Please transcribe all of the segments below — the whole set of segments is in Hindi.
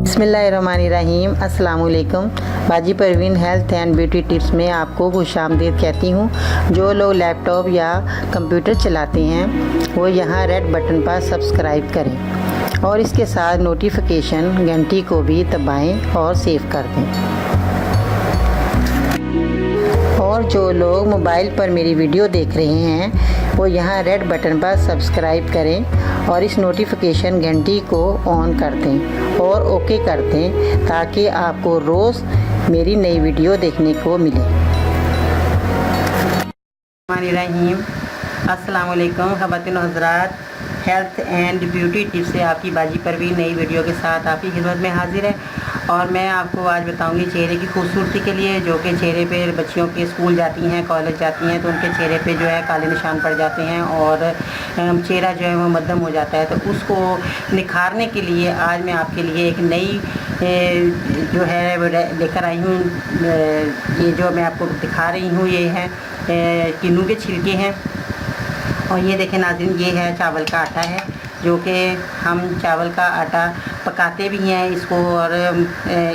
बिस्मिल्लाहिर्रहमानिर्रहीम। अस्सलाम वालेकुम। बाजी Parveen health and beauty tips में आपको खुशामदीद कहती हूँ। जो लोग लैपटॉप या कंप्यूटर चलाते हैं वो यहाँ रेड बटन पर सब्सक्राइब करें और इसके साथ नोटिफिकेशन घंटी को भी दबाएं और सेव कर दें। और जो लोग मोबाइल पर मेरी वीडियो देख रहे हैं वो यहाँ रेड बटन पर सब्सक्राइब करें और इस नोटिफिकेशन घंटी को ऑन कर दें और ओके कर दें ताकि आपको रोज़ मेरी नई वीडियो देखने को मिले। अस्सलाम वालेकुम ख़वातीन हज़रात। हेल्थ एंड ब्यूटी टिप्स से आपकी बाजी परवीन नई वीडियो के साथ आपकी खिदमत में हाजिर है और मैं आपको आज बताऊंगी चेहरे की खूबसूरती के लिए, जो कि चेहरे पे बच्चियों के स्कूल जाती हैं, कॉलेज जाती हैं तो उनके चेहरे पे जो है काले निशान पड़ जाते हैं और चेहरा जो है वो मध्यम हो जाता है। तो उसको निखारने के लिए आज मैं आपके लिए एक नई जो है लेकर आई हूँ। ये जो मैं आपको दिखा रही हूँ ये है किन्नू के छिलके हैं और ये देखें नाज़रीन, ये है चावल का आटा है जो कि हम चावल का आटा पकाते भी हैं इसको और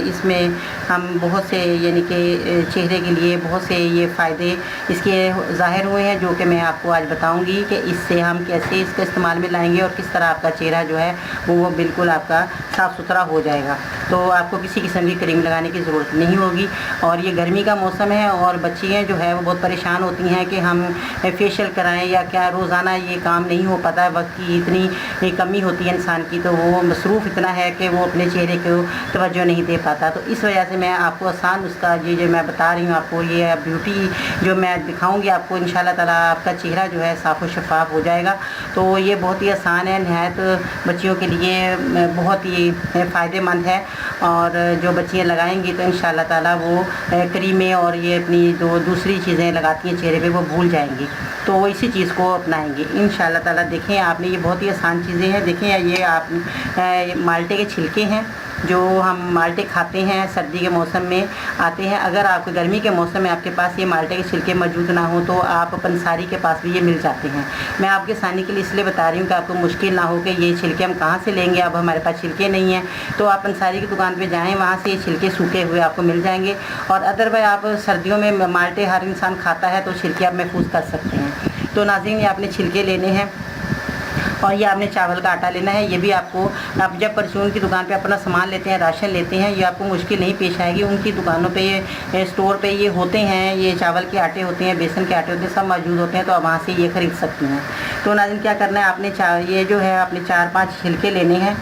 इसमें हम बहुत से यानी कि चेहरे के लिए बहुत से ये फ़ायदे इसके ज़ाहिर हुए हैं, जो कि मैं आपको आज बताऊंगी कि इससे हम कैसे इसका इस्तेमाल में लाएंगे और किस तरह आपका चेहरा जो है वो बिल्कुल आपका साफ़ सुथरा हो जाएगा। तो आपको किसी किस्म की क्रीम लगाने की ज़रूरत नहीं होगी। और ये गर्मी का मौसम है और बच्चियाँ जो है वो बहुत परेशान होती हैं कि हम फेशियल कराएँ या क्या, रोज़ाना ये काम नहीं हो पाता, वक्त की इतनी कमी होती है इंसान की, तो वो मसरूफ़ इतना है कि वो अपने चेहरे को तवज्जो नहीं दे पाता। तो इस वजह से मैं आपको आसान उसका ये जो मैं बता रही हूँ आपको, ये ब्यूटी जो मैं दिखाऊंगी आपको, इंशाल्लाह ताला आपका चेहरा जो है साफ़ और शफ़ाफ़ हो जाएगा। तो ये बहुत ही आसान है, नहायत बच्चियों के लिए बहुत ही फ़ायदेमंद है और जो बच्चियाँ लगाएंगी तो इंशाल्लाह ताला वो क्रीमें और ये अपनी जो दूसरी चीज़ें लगाती हैं चेहरे पे वो भूल जाएंगी, तो वो इसी चीज़ को अपनाएंगे इंशाल्लाह ताला। देखें आपने, ये बहुत ही आसान चीज़ें हैं। देखें ये आप माल्टे के छिलके हैं जो हम माल्टे खाते हैं, सर्दी के मौसम में आते हैं। अगर आपको गर्मी के मौसम में आपके पास ये माल्टे के छिलके मौजूद ना हो तो आप पंसारी के पास भी ये मिल जाते हैं। मैं आपके आसानी के लिए इसलिए बता रही हूँ कि आपको मुश्किल ना हो कि ये छिलके हम कहाँ से लेंगे, अब हमारे पास छिलके नहीं हैं। तो आप पंसारी की दुकान पर जाएँ, वहाँ से ये छिलके सूखे हुए आपको मिल जाएंगे। और अदरवाइज आप सर्दियों में माल्टे हर इंसान खाता है तो छिलके आप महफूज कर सकते हैं। तो नाज़रीन, ये आपने छिलके लेने हैं और ये आपने चावल का आटा लेना है। ये भी आपको, आप जब परचून की दुकान पे अपना सामान लेते हैं, राशन लेते हैं, ये आपको मुश्किल नहीं पेश आएगी। उनकी दुकानों पे ये स्टोर पे ये होते हैं, ये चावल के आटे होते हैं, बेसन के आटे होते हैं, सब मौजूद होते हैं, तो आप वहाँ से ये ख़रीद सकती हैं। तो नाज़रीन क्या करना है, आपने ये जो है आपने 4-5 छिलके लेने हैं।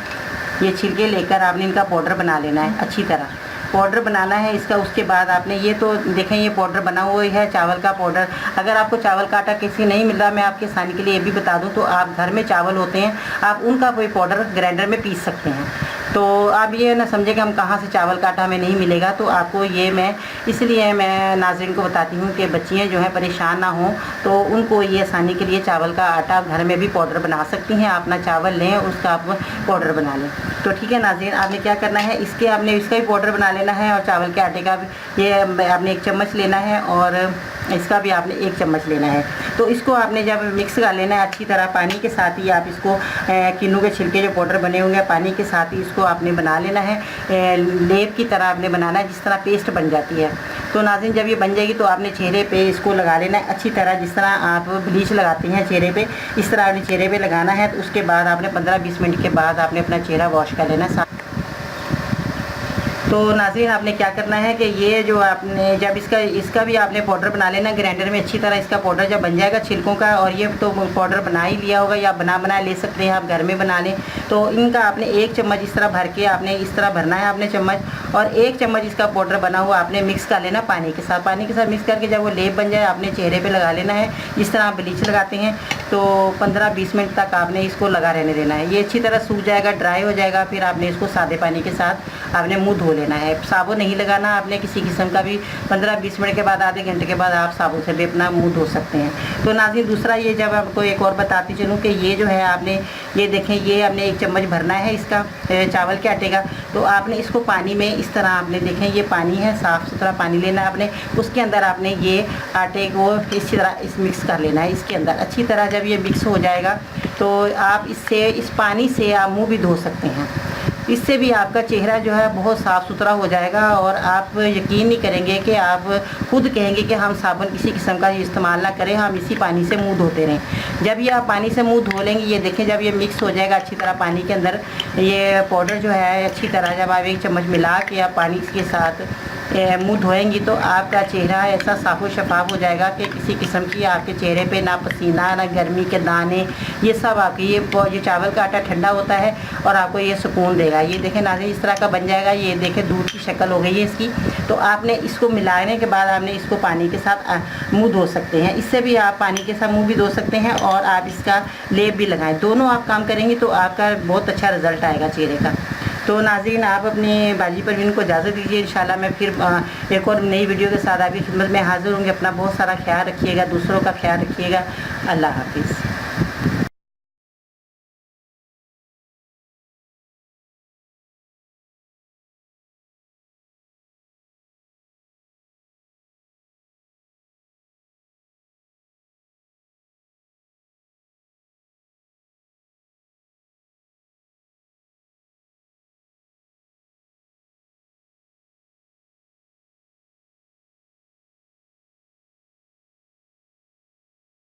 ये छिलके लेकर आपने इनका पाउडर बना लेना है, अच्छी तरह पाउडर बनाना है इसका। उसके बाद आपने ये तो देखें ये पाउडर बना हुआ है चावल का पाउडर। अगर आपको चावल का आटा किसी नहीं मिल रहा, मैं आपके आसानी के लिए ये भी बता दूं, तो आप घर में चावल होते हैं, आप उनका कोई पाउडर ग्राइंडर में पीस सकते हैं। तो आप ये ना समझे कि हम कहाँ से चावल का आटा हमें नहीं मिलेगा। तो आपको ये मैं इसलिए मैं नाज़रीन को बताती हूँ कि बच्चियाँ जो हैं परेशान ना हों, तो उनको ये आसानी के लिए चावल का आटा घर में भी पाउडर बना सकती हैं। आप ना चावल लें, उसका आप पाउडर बना लें। तो ठीक है नाज़रीन, आपने क्या करना है, इसका भी पाउडर बना लेना है और चावल के आटे का भी ये आपने 1 चम्मच लेना है और इसका भी आपने 1 चम्मच लेना है। तो इसको आपने जब मिक्स कर लेना है अच्छी तरह, पानी के साथ ही आप इसको किन्नू के छिलके जो पाउडर बने होंगे पानी के साथ ही इसको आपने बना लेना है। लेप की तरह आपने बनाना है, जिस तरह पेस्ट बन जाती है। तो नाज़रीन, जब ये बन जाएगी तो आपने चेहरे पे इसको लगा लेना है अच्छी तरह, जिस तरह आप ब्लीच लगाते हैं चेहरे पे, इस तरह आपने चेहरे पे लगाना है। तो उसके बाद आपने 15-20 मिनट के बाद आपने अपना चेहरा वॉश कर लेना है। तो नाज़रीन, आपने क्या करना है कि ये जो आपने जब इसका भी आपने पाउडर बना लेना ग्राइंडर में अच्छी तरह। इसका पाउडर जब बन जाएगा छिलकों का, और ये तो पाउडर बना ही लिया होगा या बना ले सकते हैं, आप घर में बना लें। तो इनका आपने 1 चम्मच इस तरह भर के आपने इस तरह भरना है आपने चम्मच, और 1 चम्मच इसका पाउडर बना हुआ आपने मिक्स कर लेना पानी के साथ। पानी के साथ मिक्स करके जब वो लेप बन जाए आपने चेहरे पर लगा लेना है, जिस तरह आप ब्लीच लगाते हैं। तो 15-20 मिनट तक आपने इसको लगा रहने देना है। ये अच्छी तरह सूख जाएगा, ड्राई हो जाएगा, फिर आपने इसको सादे पानी के साथ आपने मुँह धो लेना है। साबुन नहीं लगाना आपने किसी किस्म का भी। 15-20 मिनट के बाद, आधे घंटे के बाद आप साबुन से भी अपना मुंह धो सकते हैं। तो नाज़रीन, दूसरा ये जब आपको एक और बताती चलूँ कि ये जो है आपने ये देखें, ये आपने 1 चम्मच भरना है इसका चावल के आटे का। तो आपने इसको पानी में इस तरह आपने देखें, ये पानी है, साफ़ सुथरा पानी लेना है आपने। उसके अंदर आपने ये आटे को इसी तरह मिक्स कर लेना है इसके अंदर अच्छी तरह। जब ये मिक्स हो जाएगा तो आप इस पानी से आप मुँह भी धो सकते हैं। इससे भी आपका चेहरा जो है बहुत साफ़ सुथरा हो जाएगा और आप यकीन नहीं करेंगे कि आप खुद कहेंगे कि हम साबुन किसी किस्म का इस्तेमाल ना करें, हम इसी पानी से मुँह धोते रहें। जब ये आप पानी से मुँह धो लेंगे, ये देखें जब ये मिक्स हो जाएगा अच्छी तरह पानी के अंदर, ये पाउडर जो है अच्छी तरह जब आप 1 चम्मच मिला के आप पानी के साथ मुँह धोएंगी तो आपका चेहरा ऐसा साफ़ और शफाफ हो जाएगा कि किसी किस्म की आपके चेहरे पे ना पसीना ना गर्मी के दाने, ये सब आपके ये चावल का आटा ठंडा होता है और आपको ये सुकून देगा। ये देखें नाज़रीन इस तरह का बन जाएगा, ये देखें दूध की शक्ल हो गई है इसकी। तो आपने इसको मिलाने के बाद आपने इसको पानी के साथ मुँह धो सकते हैं। इससे भी आप पानी के साथ मुँह भी धो सकते हैं और आप इसका लेप भी लगाएँ। दोनों आप काम करेंगे तो आपका बहुत अच्छा रिज़ल्ट आएगा चेहरे का। तो नाज़रीन आप अपने बाजी परवीन को इजाज़त दीजिए। इंशाल्लाह मैं फिर एक और नई वीडियो के साथ आपकी खिदमत में हाज़िर होंगे। अपना बहुत सारा ख्याल रखिएगा, दूसरों का ख्याल रखिएगा। अल्लाह हाफ़िज़।